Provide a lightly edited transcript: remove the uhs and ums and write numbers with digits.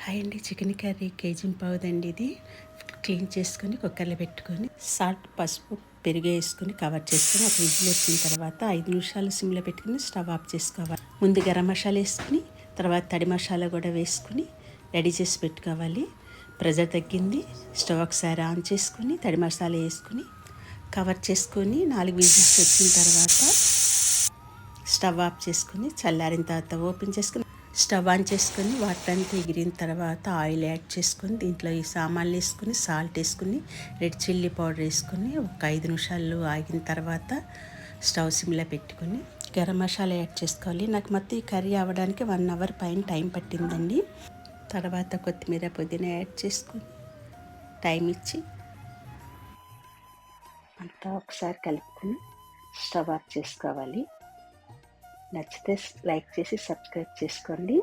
Hi అండి. Chicken curry KG పావుదండి. ఇది క్లీన్ చేసుకొని కుక్కర్లో పెట్టుకొని సాల్ట్, పసుపు, పెరుగు వేసుకొని కవర్ చేసుకొని ఒక విజిల్ వచ్చిన తర్వాత 5 నిమిషాలు సిమ్లో పెట్టుకుని స్టవ్ ఆఫ్ చేసుకోవాలి. ముందు గరం మసాలా వేసుకుని తర్వాత తడి మసాలా కూడా వేసుకుని రెడీ చేసి పెట్టుకోవాలి. ప్రెజర్ తగ్గింది. స్టవ్ ఒకసారి ఆన్ చేసుకుని తడి మసాలా వేసుకుని కవర్ చేసుకొని 4 విజిల్స్ వచ్చిన తర్వాత స్టవ్ ఆఫ్ చేసుకుని చల్లారిన తర్వాత ఓపెన్ చేసుకుని స్టవ్ ఆన్ చేసుకొని వాటర్ అంతా ఎగిరిన తర్వాత ఆయిల్ యాడ్ చేసుకొని దీంట్లో ఈ సామాన్లు వేసుకుని సాల్ట్ వేసుకుని రెడ్ చిల్లీ పౌడర్ వేసుకుని ఒక 5 నిమిషాలు ఆగిన తర్వాత స్టవ్ సిమ్లో పెట్టుకుని గరం మసాలా యాడ్ చేసుకోవాలి. నాకు మొత్తం ఈ కర్రీ అవ్వడానికి 1 అవర్ పైన టైం పట్టిందండి. తర్వాత కొత్తిమీర, పుదీనా యాడ్ చేసుకొని టైం ఇచ్చి అంతా ఒకసారి కలుపుకొని స్టవ్ ఆఫ్ చేసుకోవాలి. నచ్చితే లైక్ చేసి సబ్స్క్రైబ్ చేసుకోండి.